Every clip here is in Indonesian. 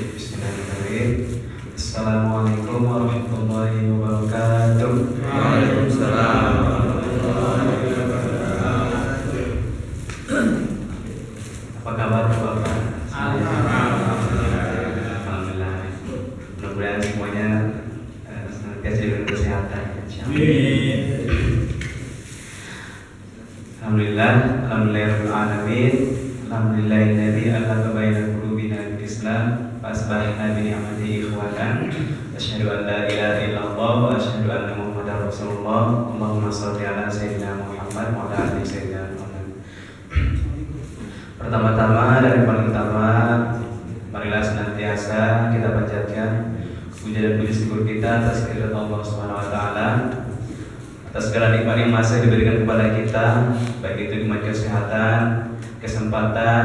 Bismillahirrahmanirrahim. Assalamualaikum warahmatullahi wabarakatuh. Waalaikumsalam warahmatullahi wabarakatuh. Apa kabar Bapak? Alhamdulillah. Alhamdulillah. Mudah-mudahan semuanya senantiasa diberi kesehatan. Amin. Alhamdulillah, alhamdulillahirabbil alamin. Alhamdulillahilladzi alama baina qulubina bil-Islam fa asbahna bi ni'matihi ikhwatan. Asyhadu an la ilaha illallah wa asyhadu anna Muhammadar Rasulullah. Allahumma shalli ala sayyidina Muhammad wa ala ali sayyidina Muhammad. Pertama-tama dan yang paling utama, marilah senantiasa kita panjatkan puja dan puji syukur kita atas kehadirat Allah Subhanahu wa taala, atas segala nikmat yang masih diberikan kepada kita, baik itu nikmat kesehatan, kesempatan,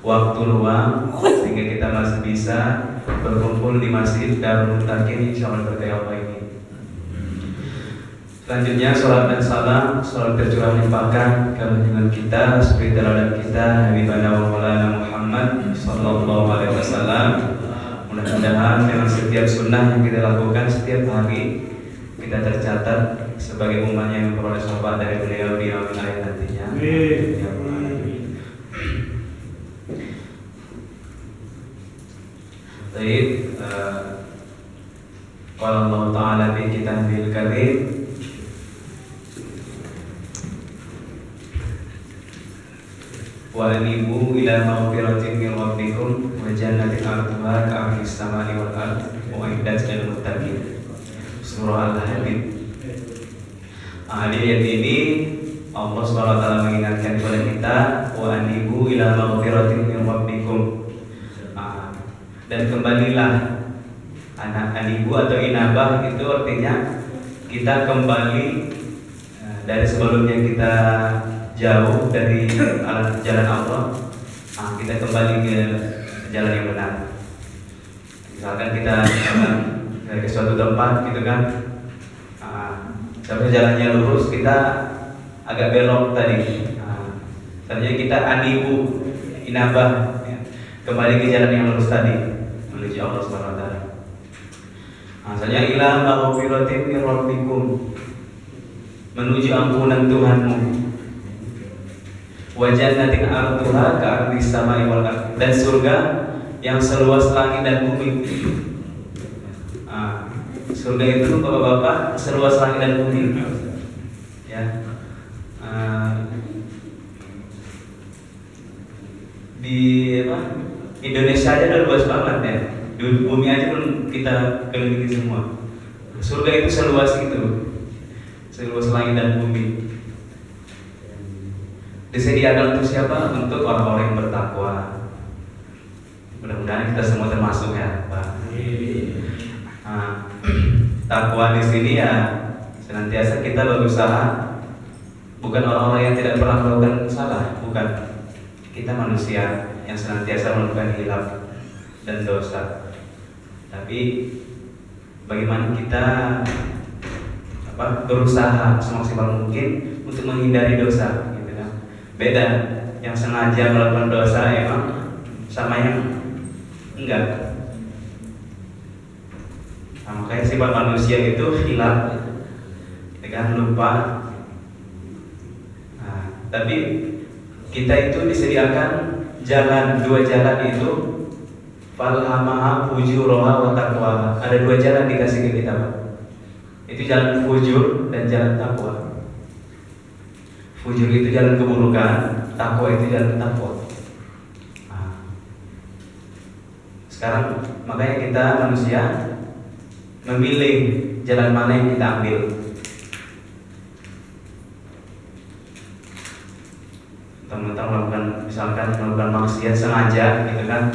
waktu luang, sehingga kita masih bisa berkumpul di Masjid Darul Muttaqin insyaallah berkah Allah ini. Selanjutnya salat dan salam, salat tercurah limpahkan ke junjungan kita, suri teladan kita, Habibana wa Maulana Muhammad sallallahu alaihi wasallam. Mudah-mudahan dengan setiap sunnah yang kita lakukan setiap hari kita tercatat sebagai umatnya yang memperoleh syafaat dari beliau di yaumil akhir nantinya. Baik, qala Allah Ta'ala fi kitabil karim, wa anibu ila maghfiratin min rabbikum wa jannatin 'arduha ka'ardis samai wal ardh u'iddat lil muttaqin. Surah Al-Hadid. Di ayat ini Allah SWT mengingatkan kepada kita, wa anibu ila maghfiratin min rabbikum. Dan kembalilah. Anak anibu atau inabah itu artinya kita kembali dari sebelumnya kita jauh dari jalan Allah, kita kembali ke jalan yang benar. Misalkan kita ke suatu tempat gitu kan, sampai jalannya lurus, kita agak belok tadi. Tadinya kita anibu, inabah, ya, kembali ke jalan yang lurus tadi menuju Allah Subhanahu wa taala. Asalnya ila maghfiratin min rabbikum, menuju ampunan Tuhanmu. Wa jannatin 'arduha ka'ardis samai wal ardh, dan surga yang seluas langit dan bumi. Surga itu Bapak-bapak seluas langit dan bumi. Ya. Di Indonesia aja udah luas banget ya. Di bumi aja pun kita kelilingi semua. Surga itu seluas itu, seluas langit dan bumi. Disediakan untuk siapa? Untuk orang-orang yang bertakwa. Mudah-mudahan kita semua termasuk ya, Pak. Takwa di sini ya senantiasa kita berusaha, bukan orang-orang yang tidak pernah melakukan salah, bukan. Kita manusia yang senantiasa melakukan hilaf dan dosa. Tapi bagaimana kita berusaha semaksimal mungkin untuk menghindari dosa, gitu kan? Beda yang sengaja melakukan dosa emang sama yang enggak. Makanya sifat manusia itu hilaf, dengan lupa. Tapi kita itu disediakan jalan, dua jalan itu, falhamaha fujuraha wa taqwa. Ada dua jalan dikasih ke kita, Pak. Itu jalan fujur dan jalan takwa. Fujur itu jalan keburukan, takwa itu jalan takwa. Sekarang makanya kita manusia memilih jalan mana yang kita ambil. Teman-teman melakukan, misalkan melakukan maksiat sengaja, gitu kan?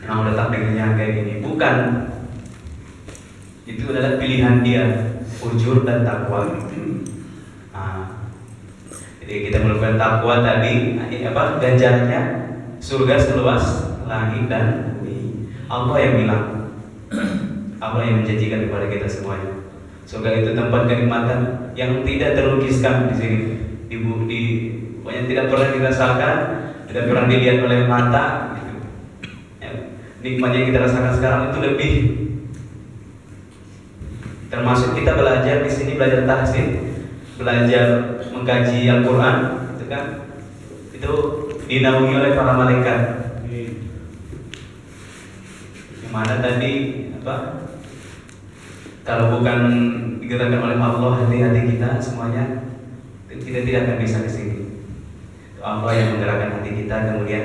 Yang udah takdirnya kayak gini, bukan. Itu adalah pilihan dia, fujur dan takwa. Jadi kita melakukan takwa tadi, ganjarannya surga seluas langit dan bumi. Allah yang bilang, Allah yang menjanjikan kepada kita semuanya. Surga itu tempat kenikmatan yang tidak terlukiskan di sini, pokoknya tidak pernah dirasakan, tidak pernah dilihat oleh mata, gitu. Ya, nikmatnya yang kita rasakan sekarang itu lebih. Termasuk kita belajar di sini, belajar tahsin, belajar mengkaji Al-Quran, itu kan itu dinaungi oleh para malaikat. Yang mana tadi apa? Kalau bukan digerakkan oleh Allah hati-hati kita semuanya, kita tidak akan bisa ke sini. Allah yang menggerakkan hati kita, kemudian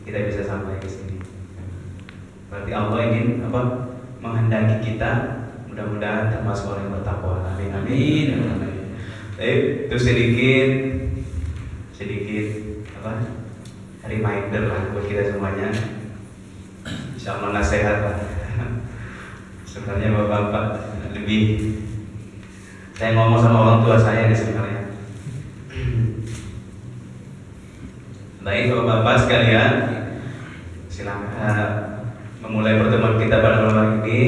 kita bisa sampai ke sini. Berarti Allah ingin apa? Menghendaki kita, mudah-mudahan termasuk orang yang bertakwa. Amin amin. Baik, itu sedikit apa? Reminder lah buat kita semuanya. Insyaallah nasihat lah. Sebenarnya bapak-bapak lebih saya ngomong sama orang tua saya nih sebenarnya. Baik bapak-bapak sekalian, silakan memulai pertemuan kita pada malam hari ini.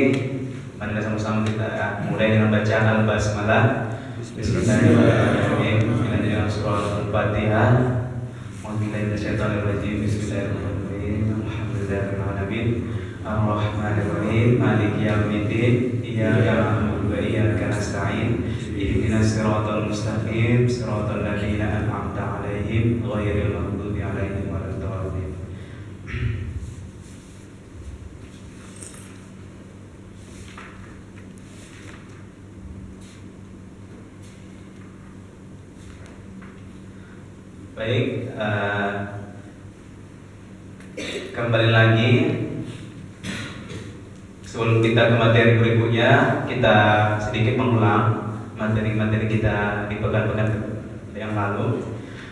Mari sama-sama kita mulai dengan bacaan Al-Basmalah. Bismillahirrahmanirrahim. Dengan surah Al-Fatihah. Bismillahirrahmanirrahim. Bismillahirrahmanirrahim. Alhamdulillahirabbil alamin. Ar-Rahmanir-Rahim. Maliki yaumiddin. Iyyaka na'budu wa iyyaka nasta'in. Ihdinas siratal mustaqim. Siratal ladzina an'amta 'alaihim ghairil maghdubi 'alaihim waladdallin. Baik, kembali lagi. Sebelum kita ke materi berikutnya, kita sedikit mengulang materi-materi kita di pekan-pekan yang lalu,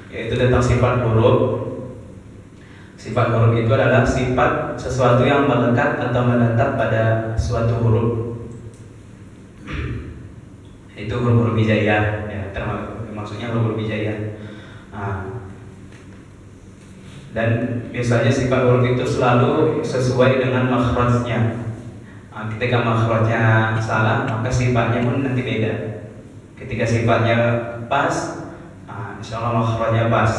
yaitu tentang sifat huruf. Sifat huruf itu adalah sifat sesuatu yang melekat atau menetap pada suatu huruf. Itu huruf-huruf hijaiyah, ya, maksudnya huruf-huruf hijaiyah. Dan biasanya sifat huruf itu selalu sesuai dengan makhrajnya. Ketika makhrajnya salah, maka sifatnya pun nanti beda. Ketika sifatnya pas, insya Allah makhrajnya pas.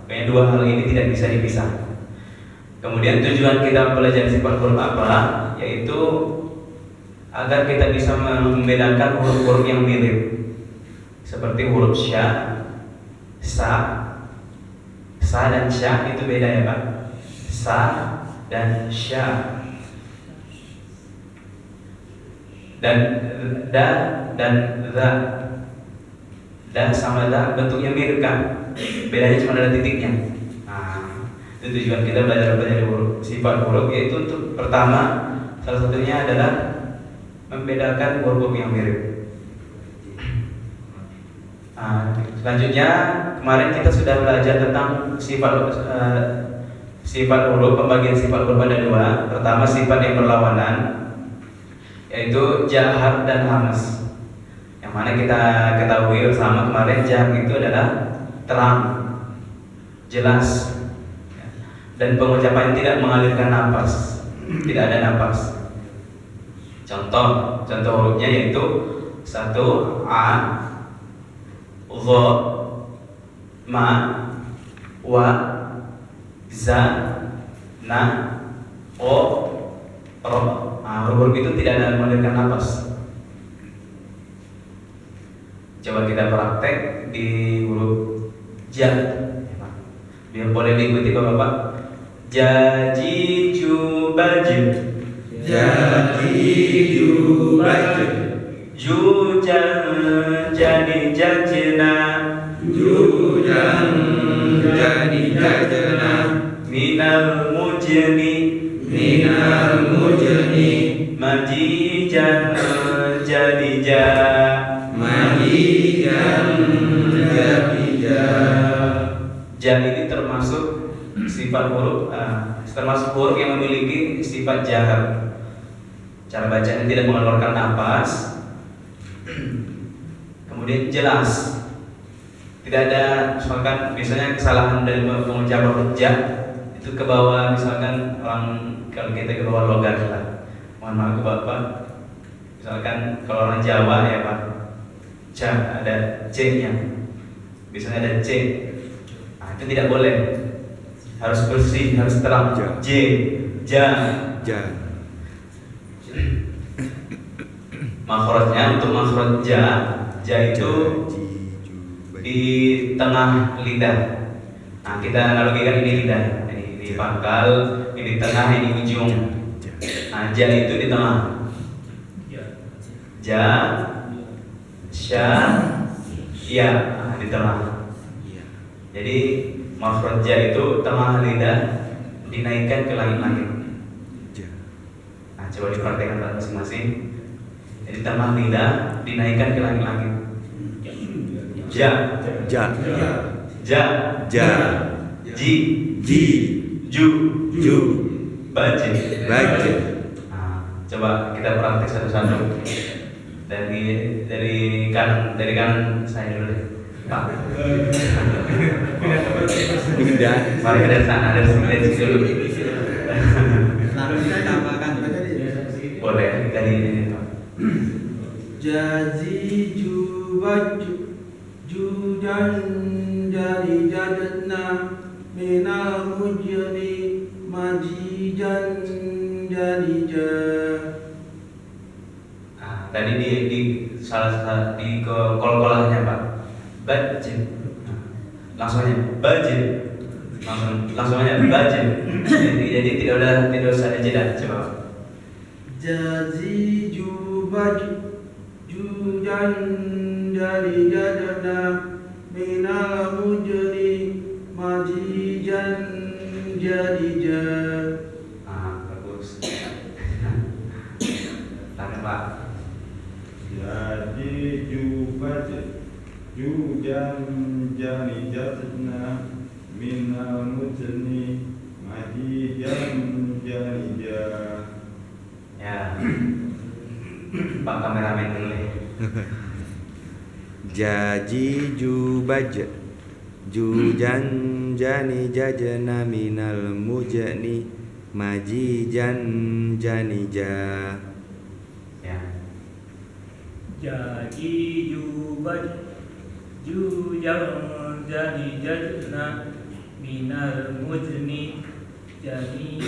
Kayaknya dua hal ini tidak bisa dipisah. Kemudian tujuan kita belajar sifat huruf apa? Yaitu agar kita bisa membedakan huruf-huruf yang mirip, seperti huruf sya, sa. Sa dan sya itu beda ya Pak. Sa dan sya. Dan da dan za. Da sama za bentuknya mirip kan? Bedanya cuma ada titiknya. Itu tujuan kita belajar huruf, sifat huruf, yaitu untuk pertama, salah satunya adalah membedakan huruf yang mirip. Selanjutnya kemarin kita sudah belajar tentang sifat huruf, pembagian sifat huruf ada dua. Pertama sifat yang berlawanan, yaitu jahar dan hamas. Yang mana kita ketahui bersama kemarin, jahar itu adalah terang, jelas, dan pengucapannya tidak mengalirkan nafas, tidak ada nafas. Contoh hurufnya yaitu satu a, gha, ma, wa, za, na, o, ro. Huruf itu tidak ada mengalirkan nafas. Coba kita praktek di huruf ja. Biar boleh diikuti Bapak. Jaji jubaju. Jadi jubaj, Jujan jadi jajna. Jujan jadi jajna, Minal mujni. Minal mujni, Majijan jadi ja. Majijan jadi ja. Ja ini termasuk sifat huruf, termasuk huruf yang memiliki sifat jahar. Cara bacanya tidak mengeluarkan napas. Kemudian jelas, tidak ada misalkan misalnya kesalahan dari pengucapan huruf ja itu ke bawah, misalkan orang kalau kita ke bawah logat lah. Mohon maaf ke Bapak. Misalkan kalau orang Jawa ya Pak, ja ada c-nya, biasanya ada c. Itu tidak boleh. harus bersih, harus terang. J, ja. Makhrajnya untuk makhraj ja itu di tengah lidah. Nah, kita analogikan ini lidah. Ini pangkal, ini tengah, ini ujung. Nah, ja itu di tengah. Ja, sya, ya, nah, di tengah. Jadi makhraj ja itu tengah lidah dinaikkan ke langit-langit. Nah, coba dipraktekkan masing-masing. Jadi tengah lidah dinaikkan ke langit-langit. Ja, ji, ju, baje. Nah, coba kita praktek satu-satu. Dari kanan saya dulu deh, Pak. Mari dari sana, dari sini dulu. Lalu kita tambahkan. Boleh dari ini, Pak. Jazi jubaju judan jari jadna minal mujni majijan jari Nah, tadi di salah di kol-kolahnya Pak. Bajin. Langsung aja bajin. Langsung aja bajin. Jadi tidak usah ada jeda, coba. Jazi jubaju judan jari jadna minal mujni majijan jari Bagus. Tangan Pak. Jadi jubat judan jani jatna minal mujni majijan jani Ya. Pak kameramen dulu ya. Jaji jubaj jujan jani jajana minal mujani majijan jani Ya. Jadi jubaj jujan jadi jajna minal mujni jadi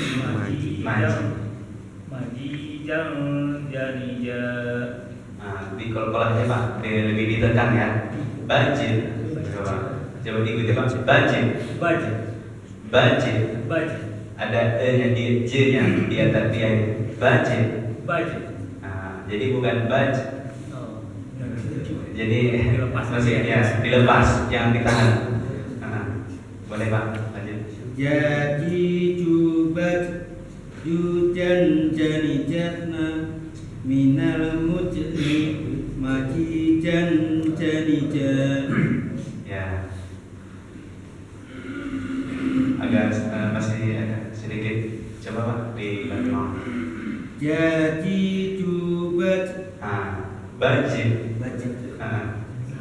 majijan jadi Nah, di kol-kolahnya Pak, lebih ditekan ya. Bajin. Coba diikuti Pak. Bajin. Ada e-nya di j-nya di atas dia. Bajin. Nah, jadi bukan baj. Jadi masih ya dilepas, yang ditahan. Boleh Pak, lanjut. Jadi jubat judan jani jatna minal mujni majijan jani Ya. Agak masih agak sedikit. Coba Pak dibantu. Jadi jubat Bajin.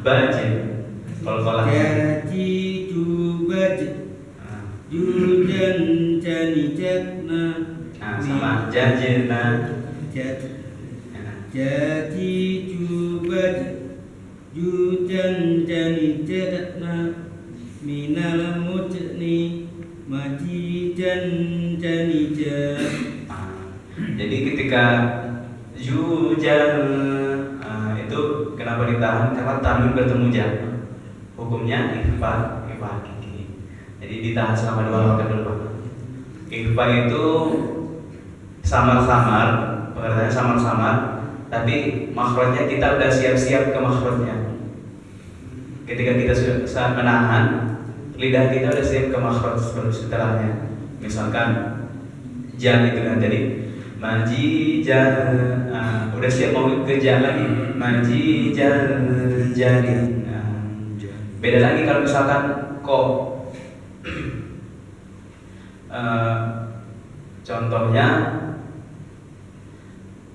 Bajin. Kol-kolah. jadi jubat judan jani jatna Sama jajena. jadi jubat judan jani jatna minal mujni majijan jani Jadi ketika jujan itu kenapa ditahan? Karena tanwin bertemu jan. Hukumnya ikhfa gigi. Jadi ditahan selama 2 waktu dulu Pak. Ikhfa itu samar-samar, pengertiannya samar-samar, tapi makhrajnya kita udah siap-siap ke makhrajnya. Ketika kita sudah menahan, lidah kita udah siap ke makhraj setelahnya. Misalkan jan itu kan tadi majijan, udah siap mau ke jan lagi. Majijan jadi. Beda lagi kalau misalkan ko. Contohnya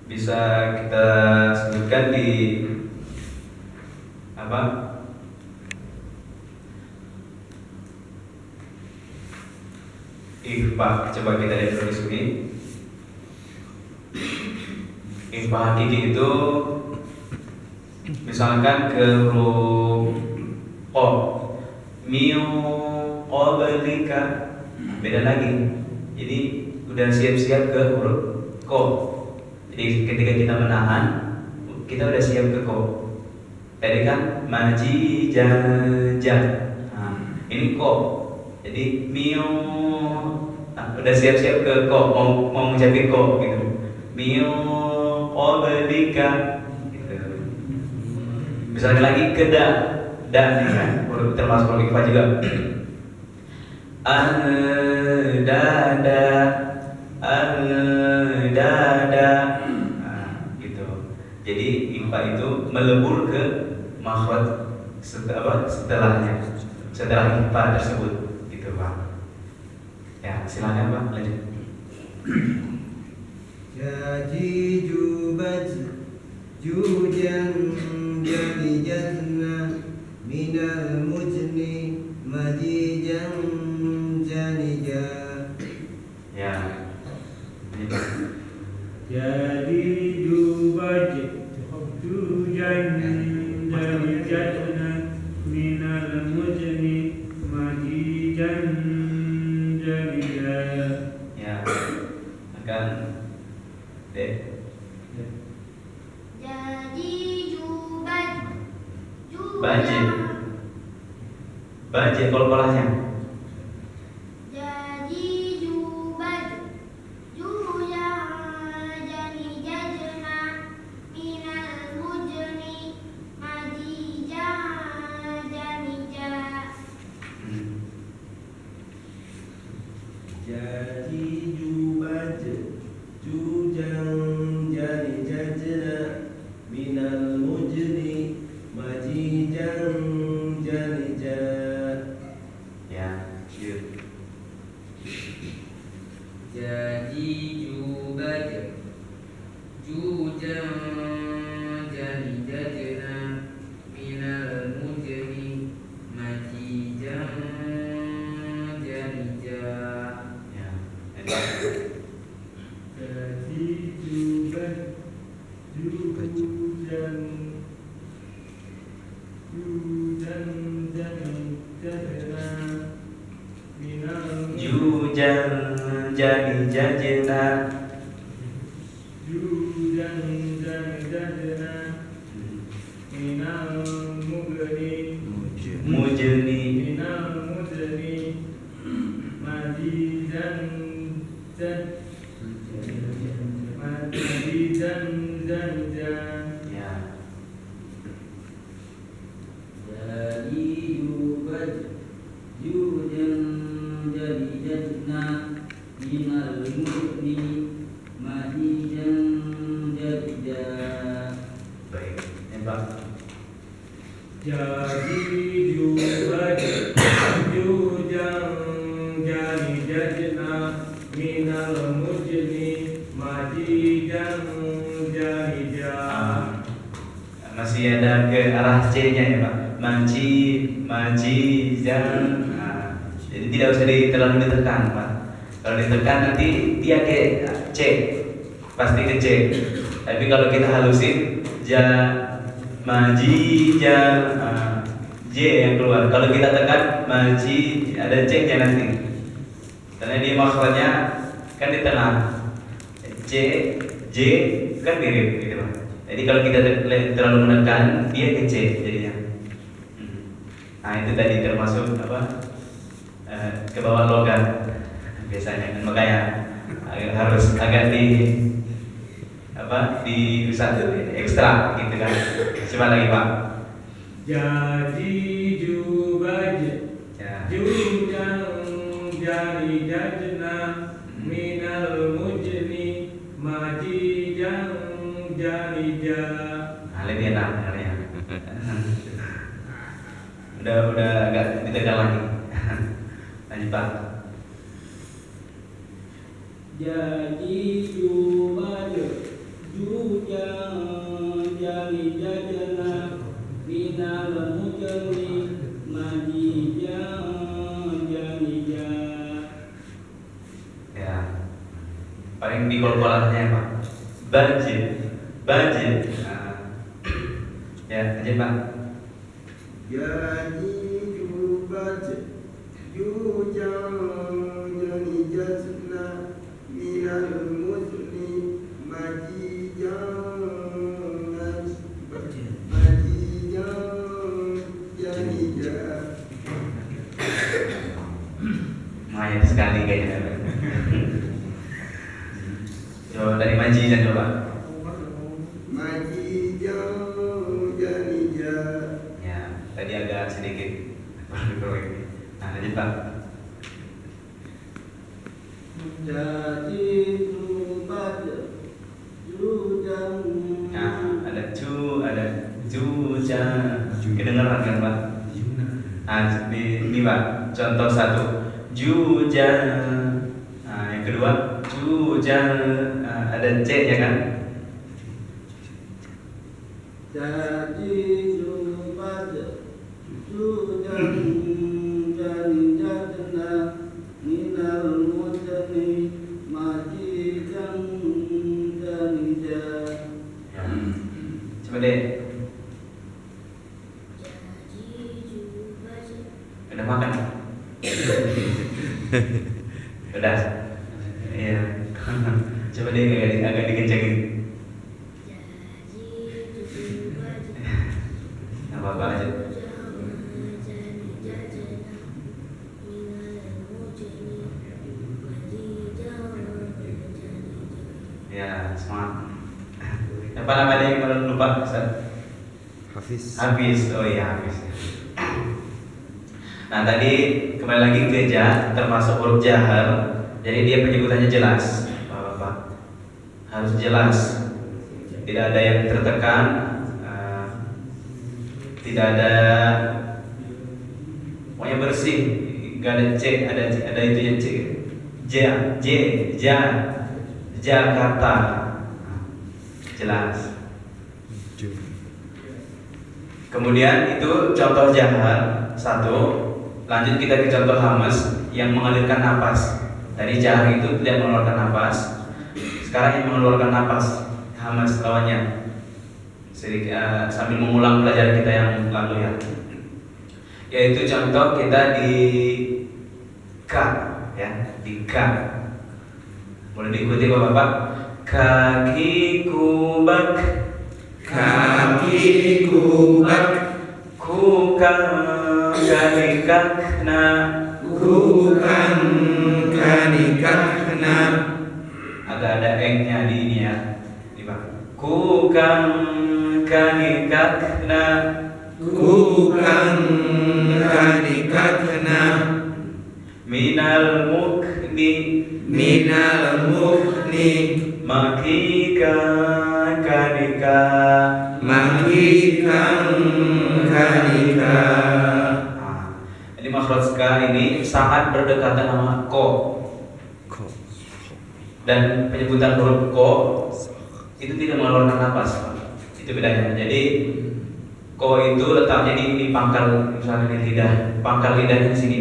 bisa kita sebutkan di apa? Ikhfa. Coba kita lihat dulu di sini. Ikhfa hakiki itu misalkan ke huruf o, miu qablika beda lagi. Jadi udah siap-siap ke huruf ko. Jadi ketika kita menahan, kita udah siap ke ko. Tadi kan maji jaja. Nah, ini ko. Jadi mio. Nah, udah siap-siap ke ko, mau mengucapin ko gitu. Mio qablika gitu. Misalnya lagi ke da nih kan, termasuk huruf ikhfa juga. Dada, nah, gitu. Jadi ikhfa itu melebur ke makhraj setelahnya, setelah ikhfa tersebut, gitu Pak. Ya, silakan Pak, lanjut. Jadi jubaj jujan jadi jazna minal mujni majijan janija. Ya. Ini Pak. Jadi jubaj jujan jadi jadna minal mujni majijan jalida. Ya. Akan deh. Jadi jubaj Baje. Baje kol-kolahnya. Jadi jubaj juya jadi jajna minal mujni majija janija. Jadi jubaj jujan jadi jajna minal mujni majijan janija. Ya, yuk. Jadi jubaj jujan jadi jajna minal mujni majijan janija. Ya. Ini Pak. Jadi jubaj jujan jadi jadna minal Jujan jadi jajena. jujan jadi jadna minal mugni Mujni. minal mudni majidan janja. Ya. Jadi jubaj jujan jadi jajna minal mudni majijan janija. Baik. Ini Pak. Jadi jubaj jujan jadi jajna minal mujni majidan janija. Masih ada ke arah C-nya ya Pak. Maji, jan. Nah, jadi tidak usah terlalu ditekan Pak. Kalau ditekan nanti dia ke C, pasti ke C. Tapi kalau kita halusin maji, J yang keluar. Kalau kita tekan maji, ada C-nya nanti. Karena dia makhrajnya kan di tengah. C, J kan mirip gitu Pak. Jadi kalau kita terlalu menekan, dia ke C jadinya. Nah itu tadi termasuk ke bawah logat biasanya, dan makanya harus agak diusah ekstra gitu kan. Coba lagi Pak. Jadi jubaj Ya. jujan jadi jajna minal mujni majijan janija. Nah, lebih enak ya. udah agak ditekan lagi. Lanjut Pak. Jadi jubaj jujan jadi jajna minal mujni majijan janija. Ya. Paling di kol-kolahnya Pak. Banjir. Nah. Ya, lanjut Pak. Jadi jubaj jujan Mayat sekali kayaknya. Coba dari Majijan coba. Ya, tadi agak sedikit proyek. Nah, lanjut Pak. Jadi Jubaj Jujan. Nah, ada juja. Kedengeran kan Pak? Nah, ini Pak, contoh satu juja. Nah, yang kedua juja. Nah, ada C nya kan? Jadi Jubaj Jujan Jani Jatna Minal Mujani Majijan Jani Jatna. Coba deh. Udah makan? Udah? Iya. Coba deh agak dikencengin. Apa-apa aja. Ya, semangat. Apa namanya yang kemarin lupa, Ustaz? Hafiz. Oh iya, Hafiz. Nah, tadi kembali lagi ke ja, termasuk huruf jahar. Jadi dia penyebutannya jelas, Bapak. Harus jelas. Tidak ada yang tertekan, tidak ada, pokoknya bersih. Gak ada C, ada itu yang C. Jakarta. Jelas. Kemudian itu contoh jahar satu. Lanjut kita ke contoh hamas yang mengalirkan napas. Tadi jahar itu tidak mengeluarkan napas. Sekarang yang mengeluarkan napas, hamas lawannya. Sedikit, sambil mengulang pelajaran kita yang lalu ya. Yaitu contoh kita di K ya, di K. Boleh diikuti Bapak-bapak. Kakiku bak, kukan kanikakna. Agak ada eng-nya di ini ya. Di bak. Kukan kanikakna. Minal mukni makika kanika. Jadi makhraj ka ini sangat berdekatan sama ko. Dan penyebutan huruf ko itu tidak mengeluarkan napas, Pak. Itu bedanya. Jadi ko itu letaknya di pangkal, misalnya di lidah, pangkal lidahnya di sini.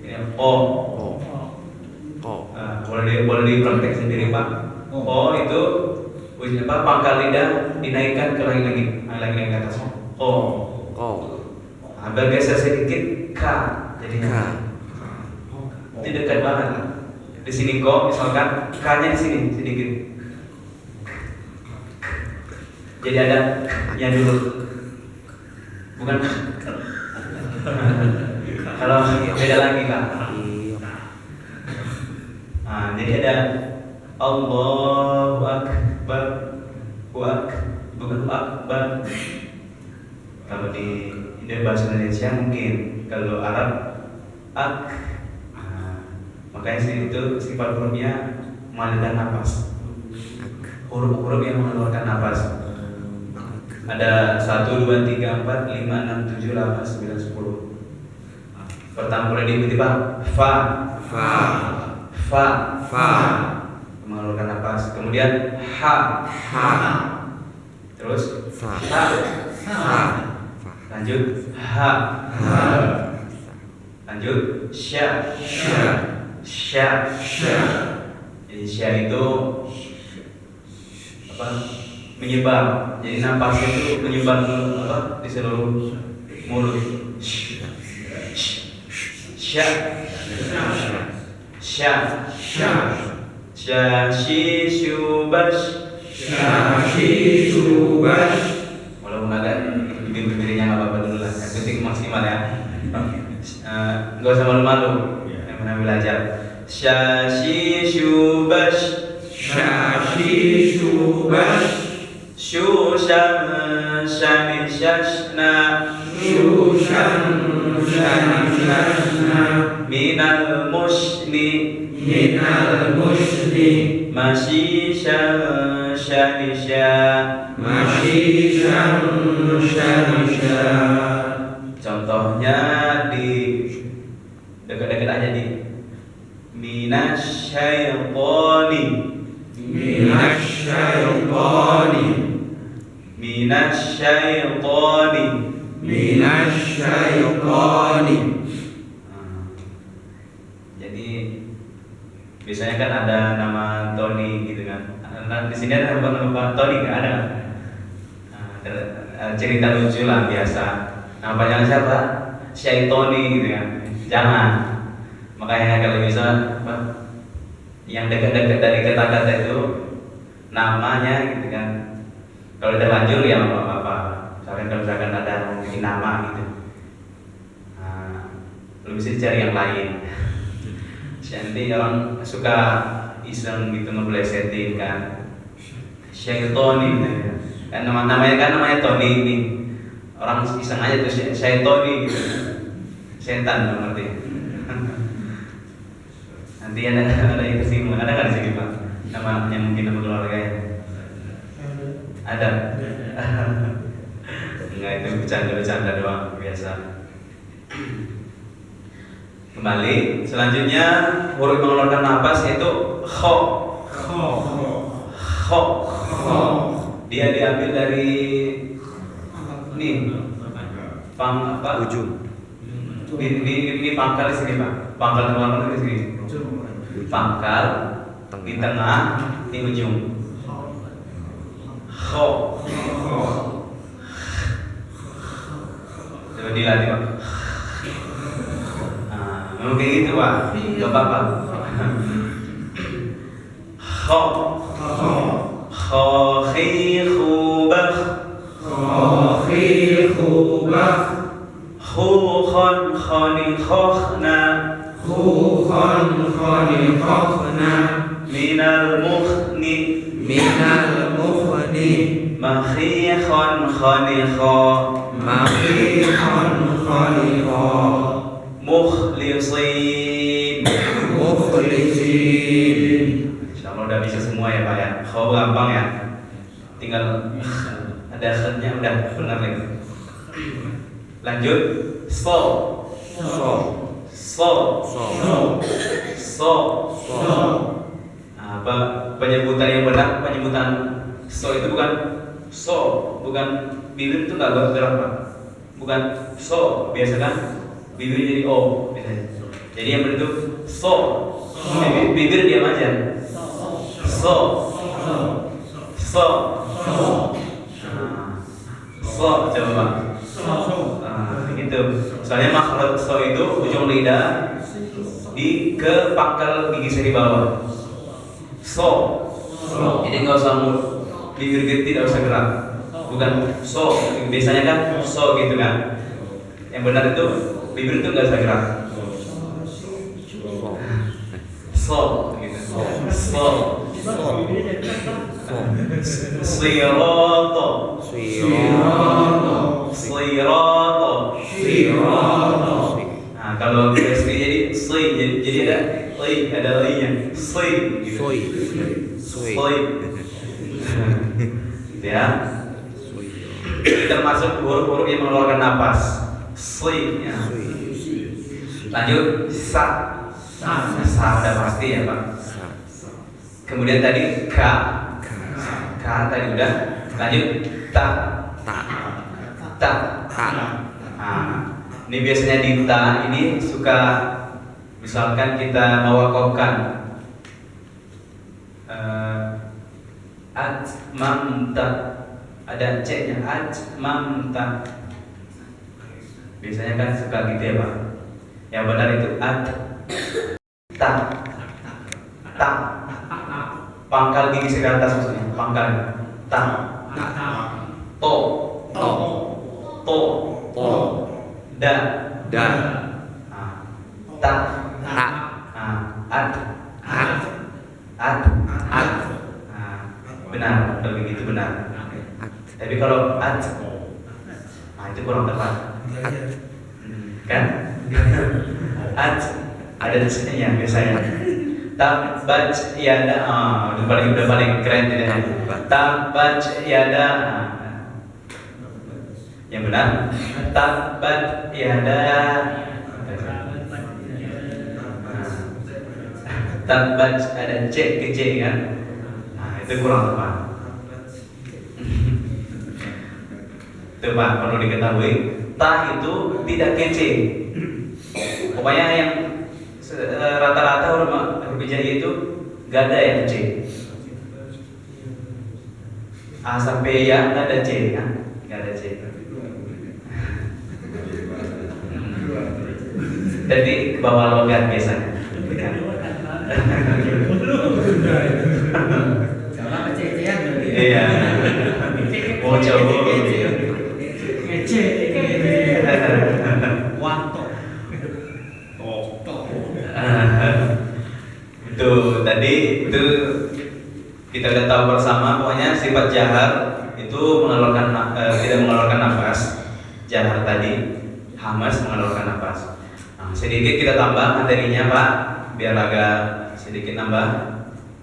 Ini o. Boleh dipraktek sendiri Pak. O itu pangkal lidah dinaikkan ke lagi ke atas. O. Bergeser sedikit K, jadi K. Itu dekat banget. Di sini ko, misalkan K-nya di sini sedikit. Jadi ada yang dulu. Bukan. Kalau beda lagi Kak. Nah, jadi ada Allahu Akbar, bukan Akbar. Kalau di bahasa Indonesia mungkin, kalau Arab ak. Makanya itu sifat hurufnya mengalirkan napas. Huruf-huruf yang mengeluarkan napas. Ada 1, 2, 3, 4, 5, 6, 7, 8, 9, 10. Pertama boleh diikuti Pak. Fa. Mengeluarkan napas. Kemudian ha. Terus ha. Lanjut ha. Lanjut sya. Jadi sya itu apa? Menyebar. Jadi napasnya itu menyebar di seluruh mulut. Sya. Walaupun agak bibir-bibirnya nggak apa-apa dulu lah. Yang penting maksimal ya. Nggak usah malu-malu. Yang belajar. Syashishu bash. Syashishu bash. Syushan shani shashna. Syushan shani shashna. Minal mushni. Minal mushni. Mashishan shanisha. Mashishan shanisha. Contohnya di dekat-dekat aja di minasyaitoni. Minasyaitoni. Minasyaitoni. Minasyaitoni. Jadi biasanya kan ada nama Tony gitu kan. Nah, di sini ada nama Tony nggak ada. Cerita lucu lah biasa. Nama panjang siapa? Syaitoni gitu kan. Jangan. Makanya kalau bisa yang dekat-dekat dari kata-kata itu namanya gitu kan. Kalau terlanjur ya nggak apa-apa. Misalkan ada mungkin nama gitu. Lu bisa cari yang lain. Nanti orang suka iseng gitu ngeblesetin kan. Syaitoni kan namanya Tony ini. Orang iseng aja tuh Syaitoni gitu. Setan ngerti. Nanti ada yang kesinggung, ada kan di sini Pak? Namanya mungkin nama keluarganya. Ada. Enggak, itu bercanda doang biasa. Kembali, selanjutnya huruf mengeluarkan napas yaitu kho. Dia diambil dari ini Ujung. Ini pangkal di sini Pak. Pangkal mengeluarkan di sini. Pangkal di tengah, di ujung. Kho. Coba dilatih Pak. Memang kayak gitu Pak, gak apa-apa. Kho. Khubakh. Khubakh. Khon khani khokhna. Khon khani khokhna. Minal mukhni. Minal mukhni. Makhi khon khani kho. Makhi khon khani kho. Mukhlisin. Mukhlisin. Insyaallah udah bisa semua ya Pak ya. Kho gampang ya. Tinggal ada khatnya udah benar lagi. Lanjut. So. Apa penyebutan yang benar? Penyebutan so itu bukan so, bukan bibir itu nggak gerak Pak. Bukan so, biasa kan bibir jadi o biasanya. Jadi yang benar itu so. Bibir diam aja. So. Coba Pak. Gitu. Soalnya makhluk so itu ujung lidah di ke pangkal gigi seri bawah. So. Jadi nggak usah bibir tidak usah gerak. Bukan so. Biasanya kan so gitu kan. Yang benar itu bibir itu nggak usah gerak. So gitu. Sirato. Nah, kalau istri jadi jadi ada li-nya. Gitu. Ya. Termasuk huruf-huruf yang mengeluarkan napas. Ya. Lanjut sa udah pasti ya Pak. Kemudian tadi ka tadi udah. Lanjut ta. Ini biasanya di ta ini suka misalkan kita mewakafkan atmamta, ada c-nya atmamta. Biasanya kan suka gitu ya Pak. Yang benar itu ta. Pangkal gigi seri atas maksudnya. Pangkal ta. To. Da. Ta. At. Nah, benar, kalau begitu benar. Tapi kalau at, nah itu kurang tepat. Kan? At ada tulisannya biasanya. Tabbat yada, udah paling keren tidak? Tabbat yada. Yang benar. Tabbat yada. Tabbat ada C ke C kan? Nah itu kurang tepat. Itu Pak, perlu diketahui. Ta itu tidak kece. Pokoknya yang rata-rata huruf hijaiyah itu gak ada yang C. A sampai ya gak ada C kan? Gak ada C. Jadi ke bawah logat biasanya. Iya. Mau coba. Itu tadi itu kita udah tahu bersama, pokoknya sifat jahar itu tidak mengeluarkan nafas. Jahar tadi hamas mengeluarkan nafas. Nah, sedikit kita tambah materinya Pak, biar agak sedikit nambah.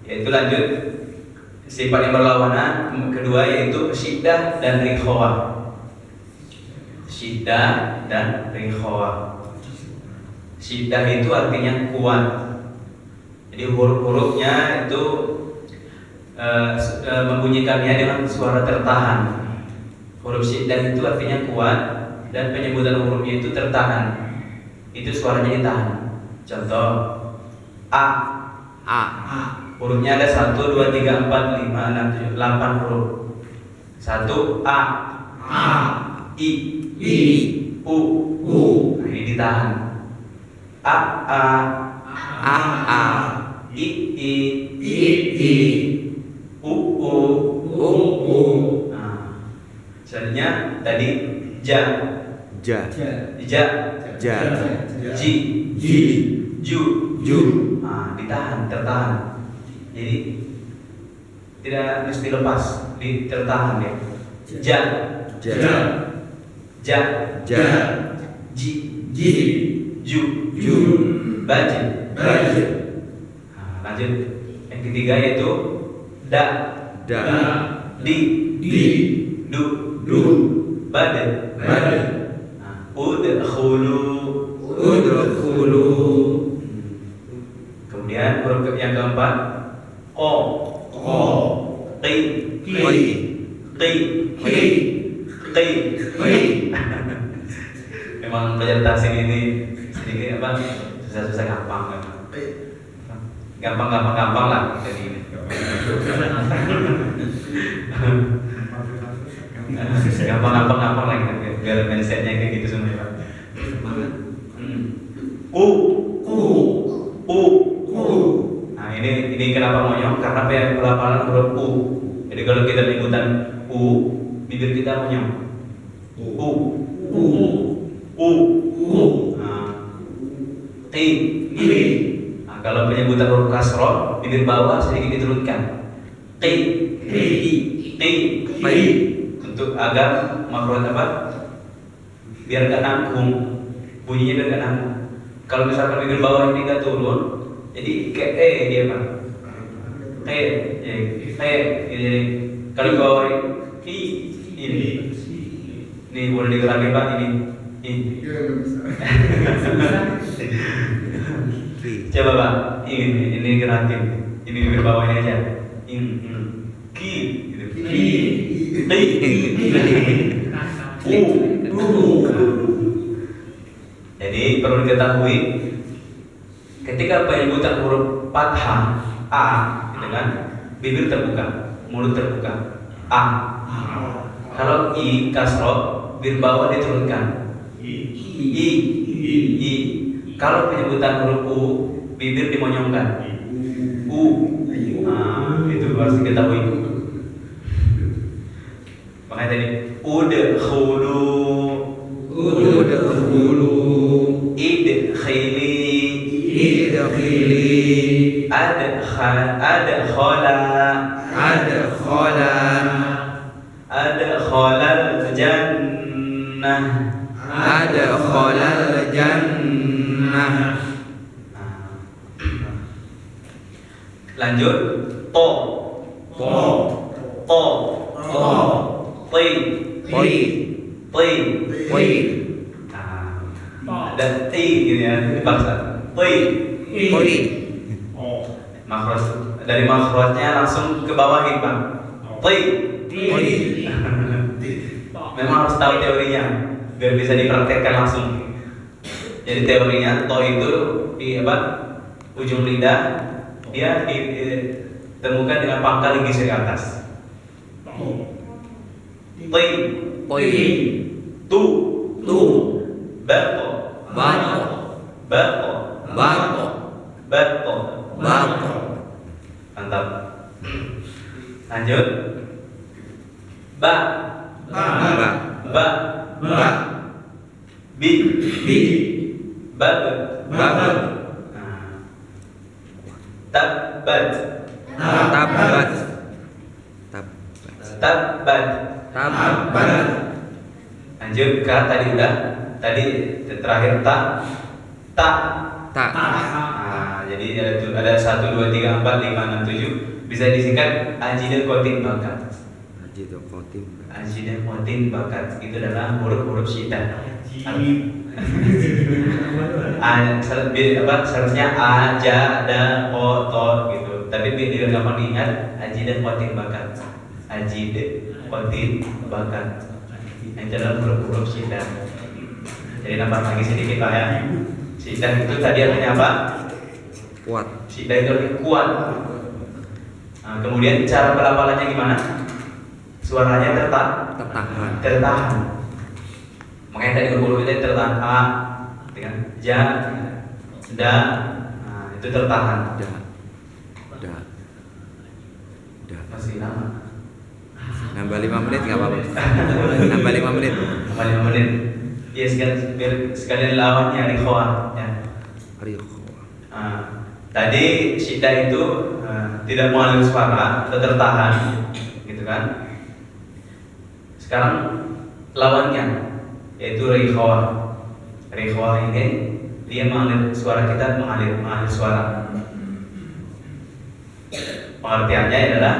Yaitu lanjut sifat yang berlawanan kedua yaitu syiddah dan rikhawah. Syiddah dan rikhawah. Syiddah itu artinya kuat. Jadi huruf-hurufnya itu membunyikannya dengan suara tertahan. Huruf syiddah itu artinya kuat dan penyebutan hurufnya itu tertahan. Itu suaranya ditahan. Contoh A. Hurufnya ada 1, 2, 3, 4, 5, 6, 7, 8 huruf. 1 A. I. U. Nah, ini ditahan. A. I. U. Nah, selanjutnya tadi ja. Ji. Ju. Nah, ditahan, tertahan. Jadi tidak mesti lepas, tertahan ya. Ja. Ji. Ju. Baji. Nah, lanjut yang ketiga yaitu da. Di. Du. Bade. Nah, udkhulu. Kemudian huruf yang keempat Qo. Qi. Memang belajar tahsin ini sedikit apa susah gampang lah jadi ini. Gampang lagi biar mindsetnya kayak gitu semua Pak. Nah ini kenapa monyong? Karena pelafalan huruf U. Jadi kalau kita menyebutan U, bibir kita monyong. Qi. Nah, kalau penyebutan huruf kasroh, bibir bawah sedikit diturunkan. Qi. Untuk agar makhraj apa? Biar gak nanggung, bunyinya biar gak nanggung. Kalau misalkan bibir bawah ini gak turun, jadi kayak dia Pak. Jadi kalau di bawah ini boleh digerakin Pak ini. Coba Pak, ini gerakin. Ini bibir bawah ini aja. Ki. Jadi perlu diketahui ketika penyebutan huruf fathah A gitu kan, bibir terbuka, mulut terbuka. A. Kalau I kasroh, bibir bawah diturunkan. I. Kalau penyebutan huruf U, bibir dimonyongkan. U. Nah, itu harus diketahui. Makanya tadi udkhulu, idkhili, idkhili adkhala adkhalal jannah adkhalal jannah. Lanjut to ti ada ti gitu ya, dipaksa ti. Makhraj dari makhrajnya langsung ke bawahin Pak. Ti. Memang harus tahu teorinya biar bisa dipraktekkan langsung. Jadi teorinya to itu di ujung lidah dia ditemukan dengan pangkal gigi ke atas. Ti. Tu. Bato. Mantap. Lanjut. Ba. Bi. Tabbat. Lanjut ka tadi udah. Tadi terakhir ta. Jadi ada 1, 2, 3, 4, 5, 6, 7. Bisa disingkat aji dan kotin bakat. Itu adalah huruf-huruf syiddah. Seharusnya a, ja, da, o, to gitu. Tapi biar gampang diingat, aji dan kotin bakat. Itu adalah huruf-huruf syiddah. Jadi nambah lagi sedikit Pak ya. Syiddah itu tadi artinya apa? Kuat. Syiddah itu artinya kuat. Nah, kemudian cara pelafalannya gimana? Suaranya tertahan. Makanya tadi huruf itu tertahan a dengan ja, da, nah, itu tertahan. Masih lama. Nambah 5 menit nggak apa-apa. Nambah 5 menit. Ya sekalian lawannya rikhwah ya. Tadi syiddah itu tidak mengalir suara, tertahan, gitu kan? Sekarang lawannya yaitu rikhwah. Rikhwah ini dia mengalir suara, kita mengalir suara. Pengertiannya adalah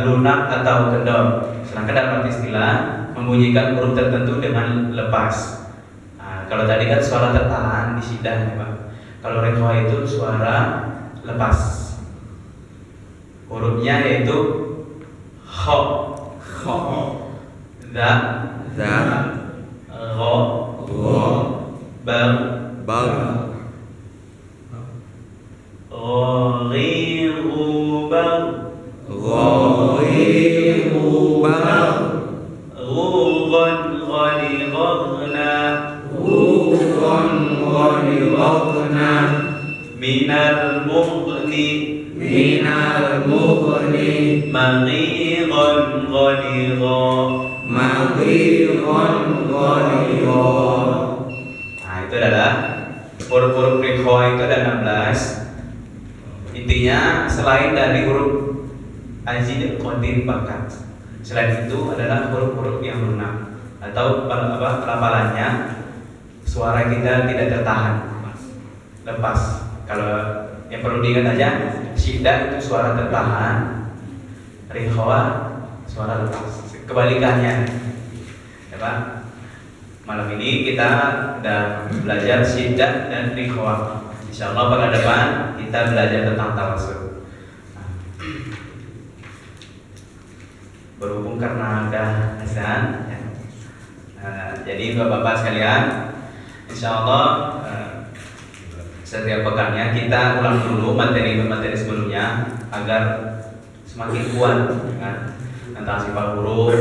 lunak atau kendor. Sedangkan dalam arti istilah membunyikan huruf tertentu dengan lepas. Nah, kalau tadi kan suara tertahan di syiddah ya Pak. Kalau rikhwah itu suara lepas. Hurufnya yaitu kho, za, gho, ba, ghiru, minal mughni maghiran ghanira. Nah, itu adalah huruf-huruf rikhwah itu ada 16. Intinya selain dari huruf aji qadim bakat, selain itu adalah huruf-huruf yang lunak atau pelafalannya suara kita tidak tertahan, lepas. Kalau yang perlu diingat aja, syiddah itu suara tertahan, rikhwah suara lepas. Kebalikannya, ya Pak. Malam ini kita sudah belajar syiddah dan rikhwah. Insyaallah pada depan kita belajar tentang tawassul. Berhubung karena ada azan, ya. Jadi bapak-bapak sekalian, insyaallah setiap pekannya kita ulang dulu materi-materi sebelumnya agar semakin kuat kan? Tentang sifat huruf,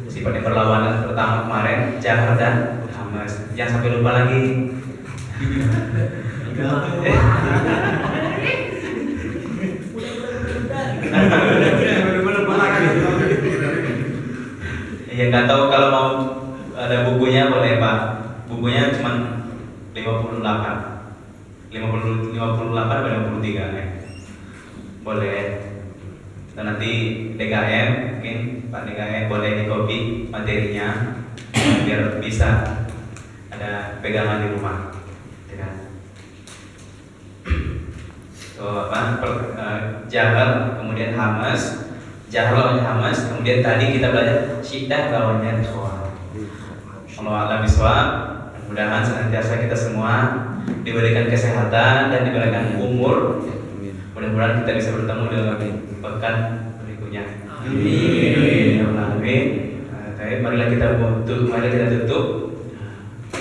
sifatnya perlawanan pertama kemarin jahar dan hamas. Jangan sampai lupa lagi. Ya nggak tahu kalau mau ada bukunya boleh Pak. Bukunya cuma 58 58 atau 53 ya. Boleh. Dan nanti DKM mungkin Pak DKM boleh di copy materinya biar bisa ada pegangan di rumah. Ya kan? So, jahal kemudian hamas, jahal lawannya hamas, kemudian tadi kita belajar syiddah lawannya ikhwan. Allah a'lam bishawab. Mudah-mudahan senantiasa kita semua diberikan kesehatan dan diberikan umur. Mudah-mudahan kita bisa bertemu dalam pekan berikutnya. Amin. Amin. Marilah kita tutup.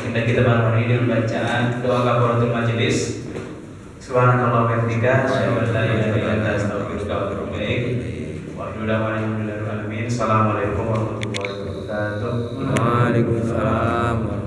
Dan kita malam ini dengan bacaan doa kafaratul majelis. Subhanakallah wa bihamdika, asyhadu an la ilaha illa anta, astaghfiruka wa atubu ilaik. Wa a'udzu billahi minasyaitonir rajim. Assalamualaikum warahmatullahi wabarakatuh. Waalaikumsalam.